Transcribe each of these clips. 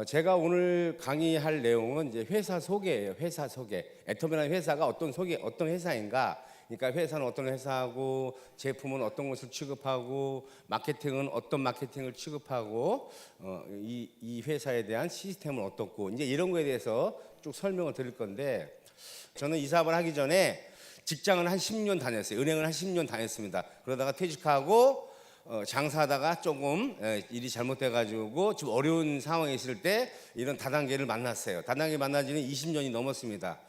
제가 오늘 강의할 내용은 이제 회사 소개예요. 회사 소개. 애터미라는 회사가 어떤 회사인가? 그러니까 회사는 어떤 회사하고, 제품은 어떤 것을 취급하고, 마케팅은 어떤 마케팅을 취급하고, 이 회사에 대한 시스템은 어떻고, 이제 이런 거에 대해서 쭉 설명을 드릴 건데, 저는 이 사업을 하기 전에 직장을 한 10년 다녔어요. 은행을 한 10년 다녔습니다. 그러다가 퇴직하고 장사하다가 조금 일이 잘못돼가지고 좀 어려운 상황에 있을 때 이런 다단계를 만났어요. 다단계 만난 지는 20년이 넘었습니다.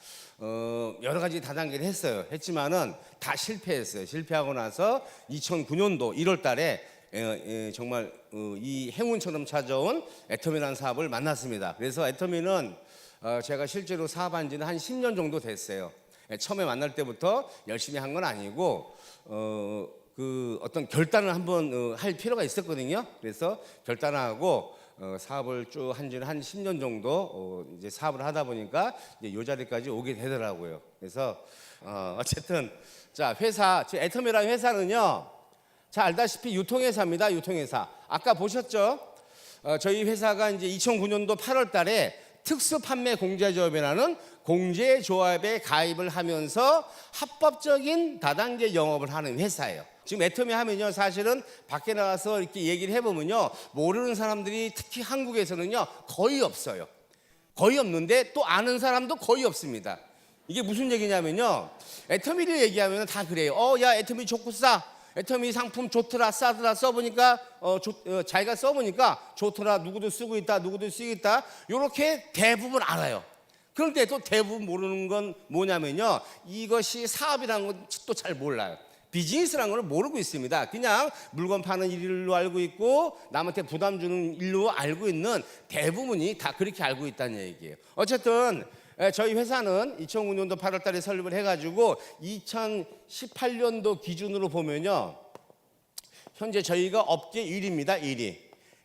여러 가지 다단계를 했지만은 다 실패했어요. 실패하고 나서 2009년도 1월 달에 정말 이 행운처럼 찾아온 애터미라는 사업을 만났습니다. 그래서 애터미는 제가 실제로 사업한 지는 한 10년 정도 됐어요. 처음에 만날 때부터 열심히 한 건 아니고 어떤 결단을 한번 할 필요가 있었거든요. 그래서 결단을 하고 사업을 쭉 한 지는 한 10년 정도 이제 사업을 하다 보니까 이제 이 자리까지 오게 되더라고요. 그래서 어쨌든 자, 애터미라는 회사는요, 잘 알다시피 유통회사입니다. 유통회사. 아까 보셨죠? 저희 회사가 이제 2009년도 8월 달에 특수판매공제조합이라는 공제조합에 가입을 하면서 합법적인 다단계 영업을 하는 회사예요. 지금 애터미 하면요, 사실은 밖에 나가서 이렇게 얘기를 해보면요, 모르는 사람들이 특히 한국에서는요 거의 없어요. 거의 없는데 또 아는 사람도 거의 없습니다. 이게 무슨 얘기냐면요, 애터미를 얘기하면 다 그래요. 야, 애터미 좋고 싸. 애터미 상품 좋더라, 싸더라, 써보니까 자기가 써보니까 좋더라, 누구도 쓰고 있다, 누구도 쓰고 있다, 이렇게 대부분 알아요. 그런데 또 대부분 모르는 건 뭐냐면요, 이것이 사업이라는 건 또 잘 몰라요. 비즈니스라는 걸 모르고 있습니다. 그냥 물건 파는 일로 알고 있고 남한테 부담 주는 일로 알고 있는 대부분이 다 그렇게 알고 있다는 얘기예요. 어쨌든 저희 회사는 2009년도 8월 달에 설립을 해가지고 2018년도 기준으로 보면요, 현재 저희가 업계 1위입니다. 1위.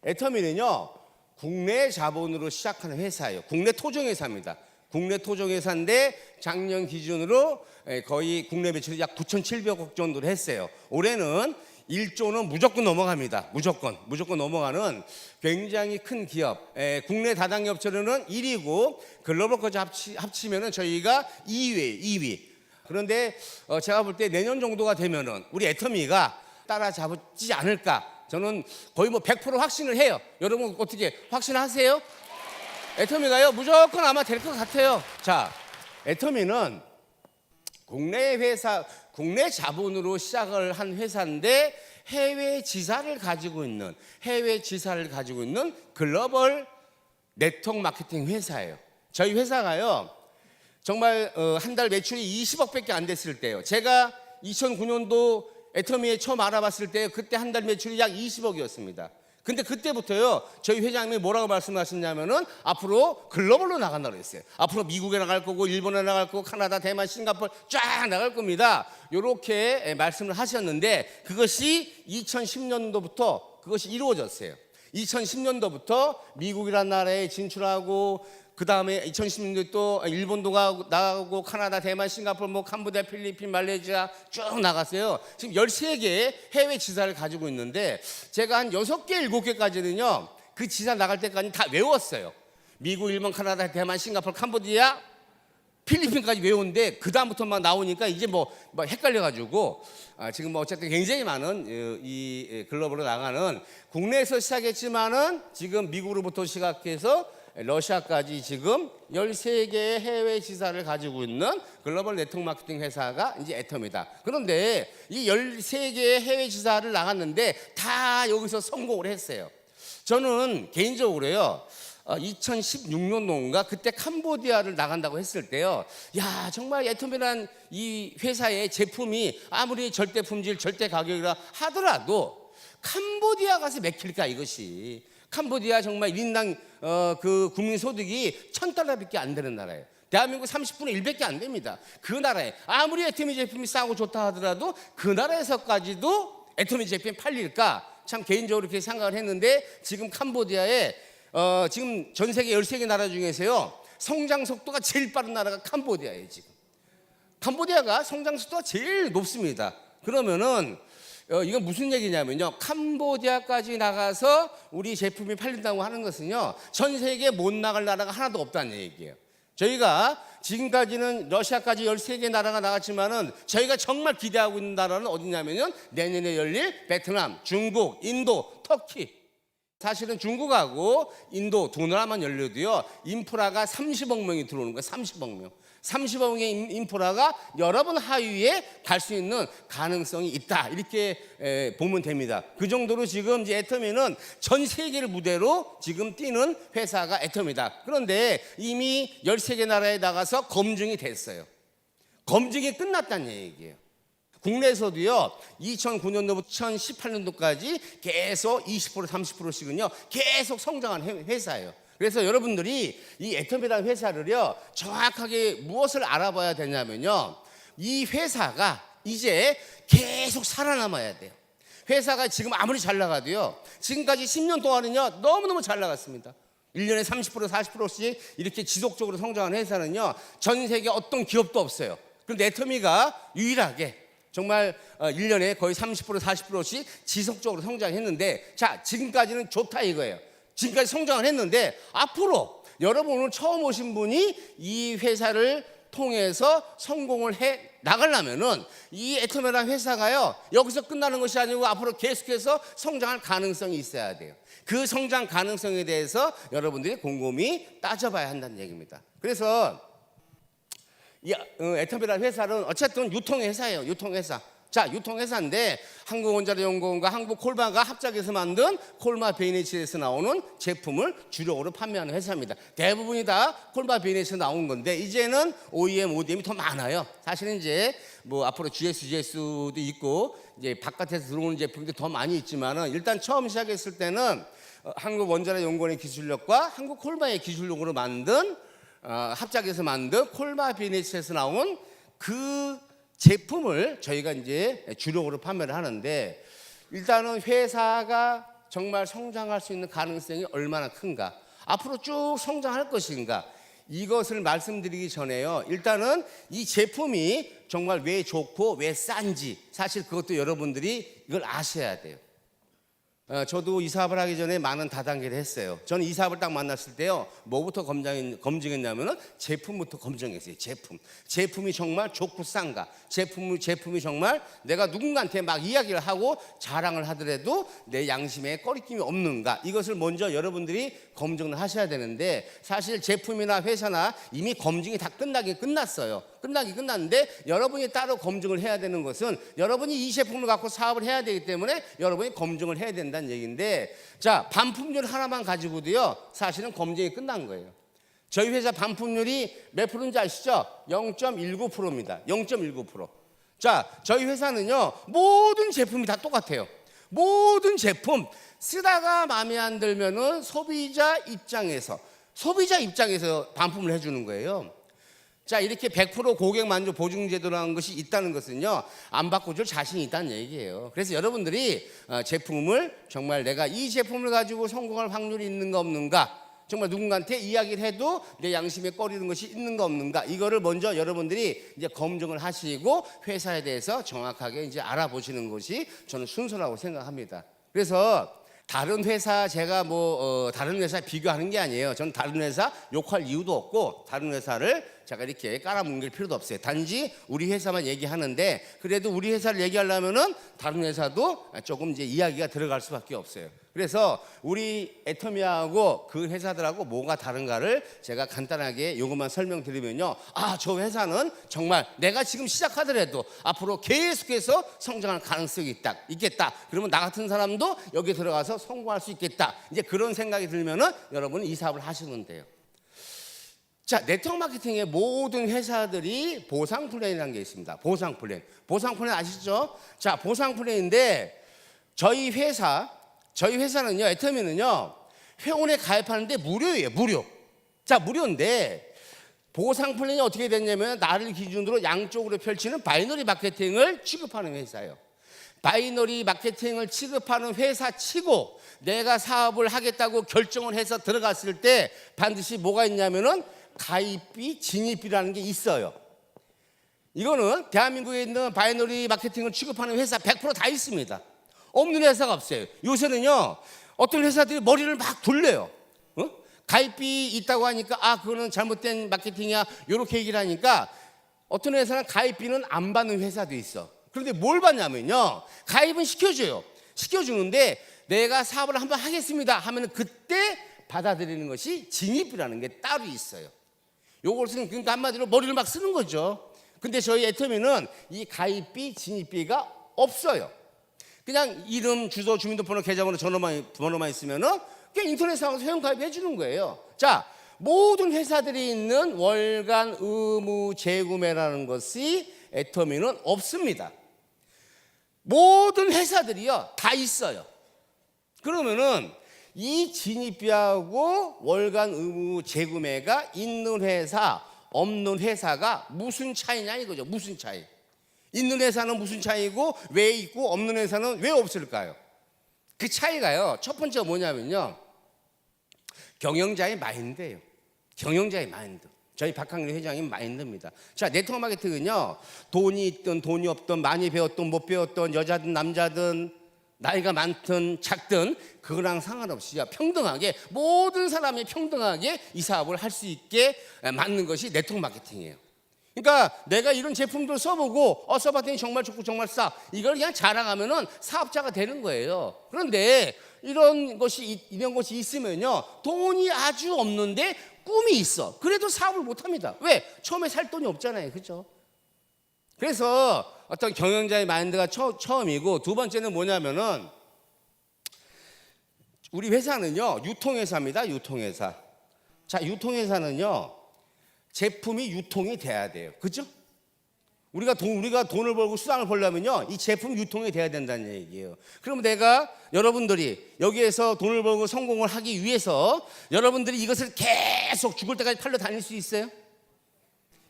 애터미는요, 국내 자본으로 시작하는 회사예요. 국내 토종회사입니다. 국내 토종회사인데 작년 기준으로 거의 국내 매출이 약 9,700억 정도를 했어요. 올해는 1조는 무조건 넘어갑니다. 무조건 넘어가는 굉장히 큰 기업. 국내 다단계 업체로는 1위고 글로벌까지 합치면은 저희가 2위. 그런데 제가 볼 때 내년 정도가 되면은 우리 애터미가 따라잡지 않을까. 저는 거의 뭐 100% 확신을 해요. 여러분 어떻게 확신하세요? 애터미가요 무조건 아마 될 것 같아요. 자, 애터미는 국내 자본으로 시작을 한 회사인데 해외 지사를 가지고 있는 글로벌 네트워크 마케팅 회사예요. 저희 회사가요, 정말 한 달 매출이 20억밖에 안 됐을 때요, 제가 2009년도 애터미에 처음 알아봤을 때 그때 한 달 매출이 약 20억이었습니다. 근데 그때부터요, 저희 회장님이 뭐라고 말씀하셨냐면은 앞으로 글로벌로 나간다고 했어요. 앞으로 미국에 나갈 거고, 일본에 나갈 거고, 카나다, 대만, 싱가포르 쫙 나갈 겁니다. 이렇게 말씀을 하셨는데 그것이 2010년도부터 그것이 이루어졌어요. 2010년도부터 미국이라는 나라에 진출하고, 그 다음에 2010년도에 또 일본도 나가고, 카나다, 대만, 싱가포르, 뭐 캄보디아, 필리핀, 말레이시아 쭉 나갔어요. 지금 13개의 해외 지사를 가지고 있는데 제가 한 6개, 7개까지는요 그 지사 나갈 때까지 다 외웠어요. 미국, 일본, 카나다, 대만, 싱가포르, 캄보디아, 필리핀까지 외웠는데 그 다음부터 막 나오니까 이제 뭐 헷갈려가지고 지금 뭐 어쨌든 굉장히 많은 이 글로벌로 나가는, 국내에서 시작했지만은 지금 미국으로부터 시작해서 러시아까지 지금 13개의 해외 지사를 가지고 있는 글로벌 네트워크 마케팅 회사가 이제 애터미다. 그런데 이 13개의 해외 지사를 나갔는데 다 여기서 성공을 했어요. 저는 개인적으로요, 2016년도인가 그때 캄보디아를 나간다고 했을 때요, 야, 정말 애터미란 이 회사의 제품이 아무리 절대 품질, 절대 가격이라 하더라도 캄보디아 가서 맥힐까 이것이. 캄보디아 정말 1인당 그 국민 소득이 $1,000밖에 안 되는 나라예요. 대한민국 30분의 1밖에 안 됩니다. 그 나라에 아무리 애터미 제품이 싸고 좋다 하더라도 그 나라에서까지도 애터미 제품이 팔릴까? 참 개인적으로 그렇게 생각을 했는데, 지금 캄보디아에 지금 전 세계 13개 나라 중에서요 성장 속도가 제일 빠른 나라가 캄보디아예요. 지금 캄보디아가 성장 속도가 제일 높습니다. 그러면은 이건 무슨 얘기냐면요. 캄보디아까지 나가서 우리 제품이 팔린다고 하는 것은요. 전 세계에 못 나갈 나라가 하나도 없다는 얘기예요. 저희가 지금까지는 러시아까지 13개 나라가 나갔지만은 저희가 정말 기대하고 있는 나라는 어디냐면요. 내년에 열릴 베트남, 중국, 인도, 터키. 사실은 중국하고 인도 두 나라만 열려도요. 인프라가 30억 명이 들어오는 거예요. 30억 명. 30억의 인프라가 여러분 하위에 갈 수 있는 가능성이 있다. 이렇게 보면 됩니다. 그 정도로 지금 이제 애터미는 전 세계를 무대로 지금 뛰는 회사가 애터미다. 그런데 이미 13개 나라에 나가서 검증이 됐어요. 검증이 끝났다는 얘기예요. 국내에서도요, 2009년도부터 2018년도까지 계속 20% 30%씩은요, 계속 성장한 회사예요. 그래서 여러분들이 이 애터미라는 회사를요, 정확하게 무엇을 알아봐야 되냐면요, 이 회사가 이제 계속 살아남아야 돼요. 회사가 지금 아무리 잘 나가도요, 지금까지 10년 동안은요, 너무너무 잘 나갔습니다. 1년에 30% 40%씩 이렇게 지속적으로 성장한 회사는요, 전 세계 어떤 기업도 없어요. 그런데 애터미가 유일하게 정말 1년에 거의 30% 40%씩 지속적으로 성장했는데, 자, 지금까지는 좋다 이거예요. 지금까지 성장을 했는데 앞으로 여러분 오늘 처음 오신 분이 이 회사를 통해서 성공을 해 나가려면은 이 애터미라는 회사가요, 여기서 끝나는 것이 아니고 앞으로 계속해서 성장할 가능성이 있어야 돼요. 그 성장 가능성에 대해서 여러분들이 곰곰이 따져봐야 한다는 얘기입니다. 그래서 이 애터미라는 회사는 어쨌든 유통회사예요. 유통회사. 자, 유통회사인데 한국원자력연구원과 한국콜마가 합작해서 만든 콜마 베이네츠에서 나오는 제품을 주력으로 판매하는 회사입니다. 대부분이 다 콜마 베이네츠에서 나온 건데 이제는 OEM, ODM이 더 많아요. 사실은 이제 뭐 앞으로 GS도 있고 이제 바깥에서 들어오는 제품들이 더 많이 있지만은 일단 처음 시작했을 때는 한국원자력연구원의 기술력과 한국콜마의 기술력으로 만든 합작해서 만든 콜마 베이네츠에서 나온 그 제품을 저희가 이제 주력으로 판매를 하는데, 일단은 회사가 정말 성장할 수 있는 가능성이 얼마나 큰가, 앞으로 쭉 성장할 것인가, 이것을 말씀드리기 전에요, 일단은 이 제품이 정말 왜 좋고 왜 싼지 사실 그것도 여러분들이 이걸 아셔야 돼요. 저도 이 사업을 하기 전에 많은 다단계를 했어요. 저는 이 사업을 딱 만났을 때요, 뭐부터 검증했냐면은 제품부터 검증했어요. 제품이 정말 좋고 싼가, 제품이 정말 내가 누군가한테 막 이야기를 하고 자랑을 하더라도 내 양심에 꺼리낌이 없는가, 이것을 먼저 여러분들이 검증을 하셔야 되는데, 사실 제품이나 회사나 이미 검증이 다 끝났어요. 끝났는데 여러분이 따로 검증을 해야 되는 것은 여러분이 이 제품을 갖고 사업을 해야 되기 때문에 여러분이 검증을 해야 된다는 얘기인데, 자, 반품률 하나만 가지고도요 사실은 검증이 끝난 거예요. 저희 회사 반품률이 몇 프로인지 아시죠? 0.19%입니다. 0.19%. 자, 저희 회사는요 모든 제품이 다 똑같아요. 모든 제품 쓰다가 마음에 안 들면은 소비자 입장에서 반품을 해주는 거예요. 자, 이렇게 100% 고객 만족 보증 제도라는 것이 있다는 것은요, 안 바꿔줄 자신이 있다는 얘기예요. 그래서 여러분들이 제품을 정말 내가 이 제품을 가지고 성공할 확률이 있는가 없는가, 정말 누군가한테 이야기를 해도 내 양심에 꺼리는 것이 있는가 없는가, 이거를 먼저 여러분들이 이제 검증을 하시고 회사에 대해서 정확하게 이제 알아보시는 것이 저는 순서라고 생각합니다. 그래서 다른 회사, 제가 다른 회사 비교하는 게 아니에요. 저는 다른 회사 욕할 이유도 없고 다른 회사를 제가 이렇게 깔아뭉갤 필요도 없어요. 단지 우리 회사만 얘기하는데, 그래도 우리 회사를 얘기하려면은 다른 회사도 조금 이제 이야기가 들어갈 수밖에 없어요. 그래서 우리 애터미하고 그 회사들하고 뭐가 다른가를 제가 간단하게 요것만 설명드리면요, 저 회사는 정말 내가 지금 시작하더라도 앞으로 계속해서 성장할 가능성이 있겠다. 그러면 나 같은 사람도 여기 들어가서 성공할 수 있겠다. 이제 그런 생각이 들면은 여러분은 이 사업을 하시면 돼요. 자, 네트워크 마케팅의 모든 회사들이 보상 플랜이라는 게 있습니다. 보상 플랜 아시죠? 자, 보상 플랜인데 저희 회사는요, 애터미는요, 회원에 가입하는데 무료예요. 자, 무료인데 보상 플랜이 어떻게 됐냐면 나를 기준으로 양쪽으로 펼치는 바이너리 마케팅을 취급하는 회사예요. 바이너리 마케팅을 취급하는 회사 치고 내가 사업을 하겠다고 결정을 해서 들어갔을 때 반드시 뭐가 있냐면은 가입비, 진입비라는 게 있어요. 이거는 대한민국에 있는 바이너리 마케팅을 취급하는 회사 100%다 있습니다. 없는 회사가 없어요. 요새는요, 어떤 회사들이 머리를 막 돌려요. 가입비 있다고 하니까 그거는 잘못된 마케팅이야, 이렇게 얘기를 하니까 어떤 회사는 가입비는 안 받는 회사도 있어. 그런데 뭘 받냐면요, 가입은 시켜줘요. 시켜주는데 내가 사업을 한번 하겠습니다 하면 그때 받아들이는 것이 진입비라는 게 따로 있어요. 요것은 그러니까 한마디로 머리를 막 쓰는 거죠. 근데 저희 애터미는 이 가입비, 진입비가 없어요. 그냥 이름, 주소, 주민등록번호, 계좌번호, 번호만 있으면은 그냥 인터넷 상에서 회원 가입해 주는 거예요. 자, 모든 회사들이 있는 월간 의무 재구매라는 것이 애터미는 없습니다. 모든 회사들이요 다 있어요. 그러면은 이 진입비하고 월간 의무 재구매가 있는 회사, 없는 회사가 무슨 차이냐 이거죠. 무슨 차이? 있는 회사는 무슨 차이고 왜 있고 없는 회사는 왜 없을까요? 그 차이가요, 첫 번째가 뭐냐면요, 경영자의 마인드예요. 경영자의 마인드. 저희 박항일 회장님 마인드입니다. 자, 네트워크 마케팅은요, 돈이 있든 돈이 없든 많이 배웠든 못 배웠든 여자든 남자든 나이가 많든 작든 그거랑 상관없이 평등하게, 모든 사람이 평등하게 이 사업을 할 수 있게 만든 것이 네트워크 마케팅이에요. 그러니까 내가 이런 제품들 써보고 써봤더니 정말 좋고 정말 싸, 이걸 그냥 자랑하면은 사업자가 되는 거예요. 그런데 이런 것이 있으면요, 돈이 아주 없는데 꿈이 있어. 그래도 사업을 못 합니다. 왜? 처음에 살 돈이 없잖아요. 그렇죠? 그래서 어떤 경영자의 마인드가 처음이고, 두 번째는 뭐냐면은 우리 회사는요 유통회사입니다. 유통회사. 자, 유통회사는요 제품이 유통이 돼야 돼요. 그죠? 우리가 돈을 벌고 수당을 벌려면요 이 제품 유통이 돼야 된다는 얘기예요. 그러면 내가 여러분들이 여기에서 돈을 벌고 성공을 하기 위해서 여러분들이 이것을 계속 죽을 때까지 팔러 다닐 수 있어요?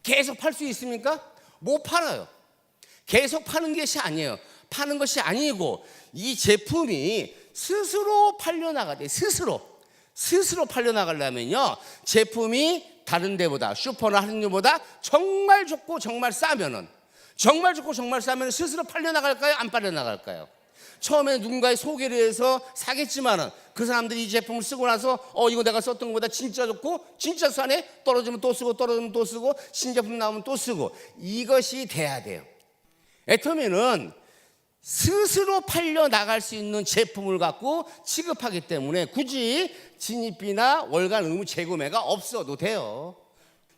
계속 팔 수 있습니까? 못 팔아요. 계속 파는 것이 아니에요. 파는 것이 아니고 이 제품이 스스로 팔려나가야 돼요. 스스로 팔려나가려면요 제품이 다른 데보다, 슈퍼나 할인율보다 정말 좋고 정말 싸면은, 정말 좋고 정말 싸면 스스로 팔려나갈까요? 안 팔려나갈까요? 처음에 누군가의 소개를 해서 사겠지만은 그 사람들이 이 제품을 쓰고 나서 이거 내가 썼던 것보다 진짜 좋고 진짜 싸네, 떨어지면 또 쓰고 떨어지면 또 쓰고 신제품 나오면 또 쓰고, 이것이 돼야 돼요. 애터미는 스스로 팔려나갈 수 있는 제품을 갖고 취급하기 때문에 굳이 진입비나 월간 의무 재구매가 없어도 돼요.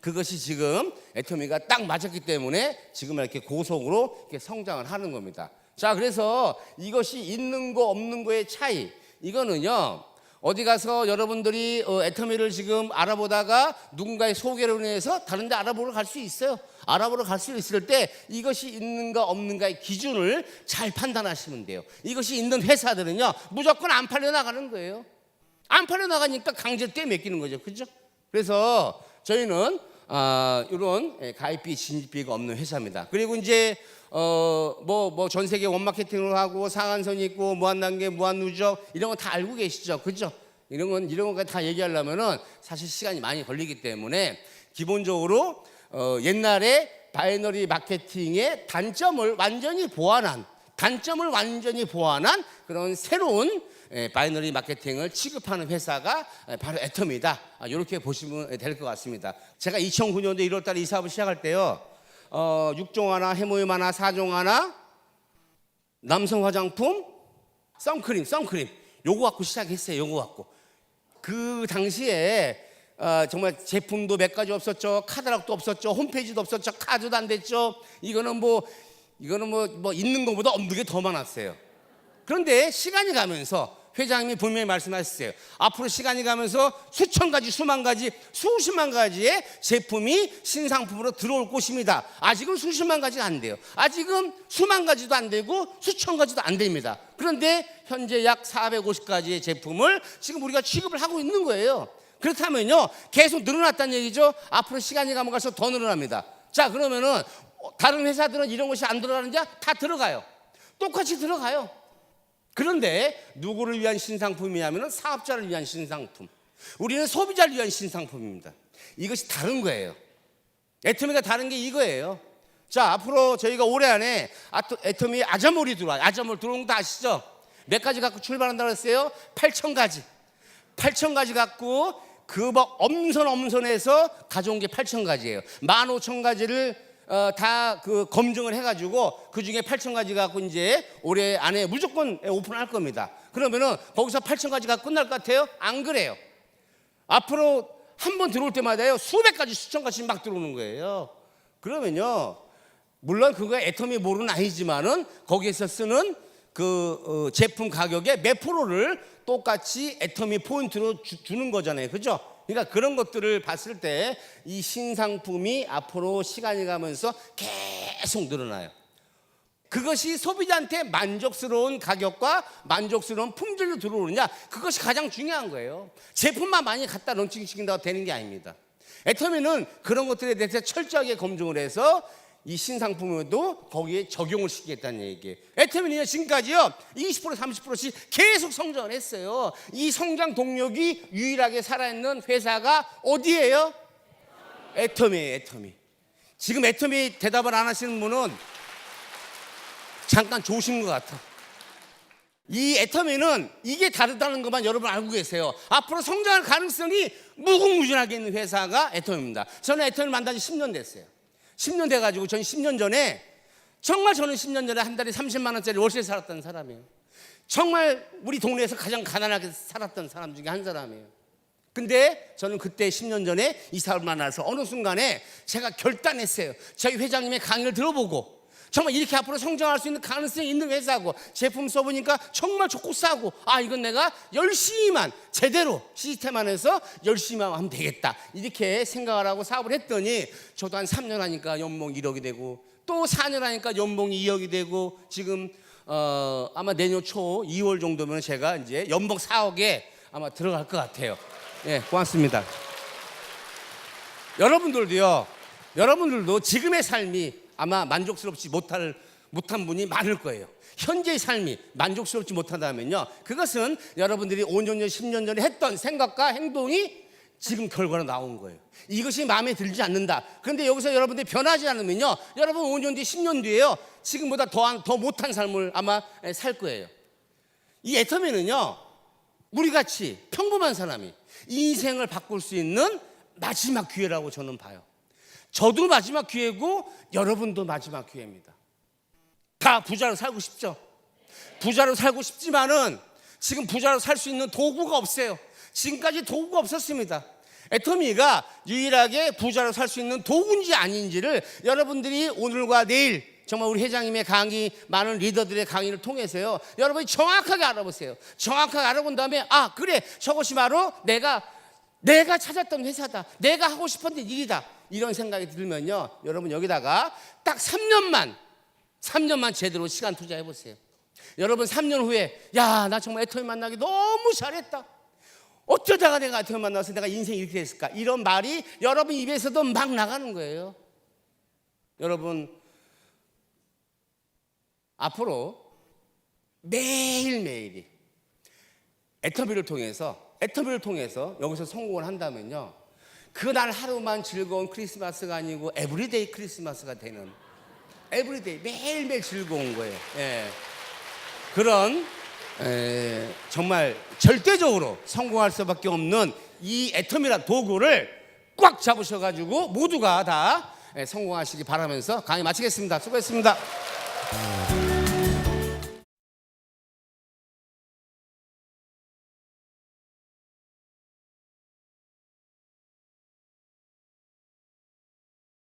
그것이 지금 애터미가 딱 맞았기 때문에 지금 이렇게 고속으로 이렇게 성장을 하는 겁니다. 자, 그래서 이것이 있는 거 없는 거의 차이, 이거는요 어디 가서 여러분들이 애터미를 지금 알아보다가 누군가의 소개로 인해서 다른 데 알아보러 갈 수 있어요. 알아보러 갈 수 있을 때 이것이 있는가 없는가의 기준을 잘 판단하시면 돼요. 이것이 있는 회사들은요 무조건 안 팔려나가는 거예요. 안 팔려나가니까 강제 때 맡기는 거죠. 그렇죠? 그래서 저희는 이런 가입비, 진입비가 없는 회사입니다. 그리고 이제 전 세계 원마케팅을 하고 상한선이 있고 무한단계, 무한누적 이런 거 다 알고 계시죠? 그죠? 이런 거 다 얘기하려면은 사실 시간이 많이 걸리기 때문에 기본적으로 옛날에 바이너리 마케팅의 단점을 완전히 보완한 그런 새로운 바이너리 마케팅을 취급하는 회사가 바로 애터미다. 이렇게 보시면 될 것 같습니다. 제가 2009년도 1월 달에 이 사업을 시작할 때요 6종 하나, 해모임 하나, 4종 하나, 남성 화장품, 선크림 요거 갖고 시작했어요. 요거 갖고 그 당시에 정말 제품도 몇 가지 없었죠. 카talog도 없었죠. 홈페이지도 없었죠. 카드도 안 됐죠. 이거는 뭐 있는 것보다 없는 게 더 많았어요. 그런데 시간이 가면서 회장님이 분명히 말씀하셨어요. 앞으로 시간이 가면서 수천 가지, 수만 가지, 수십만 가지의 제품이 신상품으로 들어올 것입니다. 아직은 수십만 가지가 안 돼요. 아직은 수만 가지도 안 되고 수천 가지도 안 됩니다. 그런데 현재 약 450가지의 제품을 지금 우리가 취급을 하고 있는 거예요. 그렇다면요 계속 늘어났다는 얘기죠. 앞으로 시간이 가면 갈수록 더 늘어납니다. 자, 그러면은 다른 회사들은 이런 것이 안 들어가는지 다 들어가요. 똑같이 들어가요. 그런데 누구를 위한 신상품이냐면 사업자를 위한 신상품, 우리는 소비자를 위한 신상품입니다. 이것이 다른 거예요. 애터미가 다른 게 이거예요. 자, 앞으로 저희가 올해 안에 애터미 아자몰이 들어와요. 아자몰 들어오는 거 다 아시죠? 몇 가지 갖고 출발한다고 했어요? 8,000가지. 8,000가지 갖고 그 엄선해서 가져온 게 8,000가지예요. 15,000가지를 다 그 검증을 해가지고 그 중에 8,000가지 갖고 이제 올해 안에 무조건 오픈할 겁니다. 그러면은 거기서 8,000가지가 끝날 것 같아요? 안 그래요. 앞으로 한 번 들어올 때마다요 수백 가지 수천 가지 막 들어오는 거예요. 그러면요 물론 그거 애터미 몰은 아니지만은 거기에서 쓰는 그 제품 가격의 몇 프로를 똑같이 애터미 포인트로 주는 거잖아요, 그죠? 그러니까 그런 것들을 봤을 때 이 신상품이 앞으로 시간이 가면서 계속 늘어나요. 그것이 소비자한테 만족스러운 가격과 만족스러운 품질로 들어오느냐, 그것이 가장 중요한 거예요. 제품만 많이 갖다 런칭시킨다고 되는 게 아닙니다. 애터미는 그런 것들에 대해서 철저하게 검증을 해서 이 신상품에도 거기에 적용을 시키겠다는 얘기예요. 애터미는 지금까지요 20% 30%씩 계속 성장을 했어요. 이 성장 동력이 유일하게 살아있는 회사가 어디예요? 애터미예요. 애터미. 지금 애터미 대답을 안 하시는 분은 잠깐 좋으신 것 같아. 이 애터미는 이게 다르다는 것만 여러분 알고 계세요. 앞으로 성장할 가능성이 무궁무진하게 있는 회사가 애터미입니다. 저는 애터미를 만난 지 10년 됐어요. 10년 돼가지고 저는 10년 전에 정말 저는 10년 전에 한 달에 30만 원짜리 월세 살았던 사람이에요. 정말 우리 동네에서 가장 가난하게 살았던 사람 중에 한 사람이에요. 근데 저는 그때 10년 전에 이 사람을 만나서 어느 순간에 제가 결단했어요. 저희 회장님의 강의를 들어보고 정말 이렇게 앞으로 성장할 수 있는 가능성이 있는 회사고 제품 써보니까 정말 좋고 싸고 이건 내가 열심히만 제대로 시스템 안에서 열심히만 하면 되겠다 이렇게 생각을 하고 사업을 했더니 저도 한 3년 하니까 연봉 1억이 되고 또 4년 하니까 연봉이 2억이 되고 지금 아마 내년 초 2월 정도면 제가 이제 연봉 4억에 아마 들어갈 것 같아요. 예, 고맙습니다. 여러분들도 지금의 삶이 아마 만족스럽지 못한 분이 많을 거예요. 현재의 삶이 만족스럽지 못하다면요 그것은 여러분들이 5년 전 10년 전에 했던 생각과 행동이 지금 결과로 나온 거예요. 이것이 마음에 들지 않는다. 그런데 여기서 여러분들이 변하지 않으면요 여러분 5년 뒤 10년 뒤에요 지금보다 더 못한 삶을 아마 살 거예요. 이 애터미는요 우리같이 평범한 사람이 인생을 바꿀 수 있는 마지막 기회라고 저는 봐요. 저도 마지막 기회고 여러분도 마지막 기회입니다. 다 부자로 살고 싶죠? 부자로 살고 싶지만은 지금 부자로 살 수 있는 도구가 없어요. 지금까지 도구가 없었습니다. 애터미가 유일하게 부자로 살 수 있는 도구인지 아닌지를 여러분들이 오늘과 내일 정말 우리 회장님의 강의, 많은 리더들의 강의를 통해서요 여러분이 정확하게 알아보세요. 정확하게 알아본 다음에 그래 저것이 바로 내가 찾았던 회사다. 내가 하고 싶었던 일이다. 이런 생각이 들면요 여러분 여기다가 딱 3년만 제대로 시간 투자해 보세요. 여러분 3년 후에 나 정말 애터미 만나기 너무 잘했다. 어쩌다가 내가 애터미 만나서 내가 인생이 이렇게 됐을까. 이런 말이 여러분 입에서도 막 나가는 거예요. 여러분 앞으로 매일매일이 애터미를 통해서 여기서 성공을 한다면요 그날 하루만 즐거운 크리스마스가 아니고 에브리데이 크리스마스가 되는 에브리데이 매일매일 즐거운 거예요. 예. 그런 정말 절대적으로 성공할 수밖에 없는 이 애터미란 도구를 꽉 잡으셔가지고 모두가 다 성공하시기 바라면서 강의 마치겠습니다. 수고했습니다.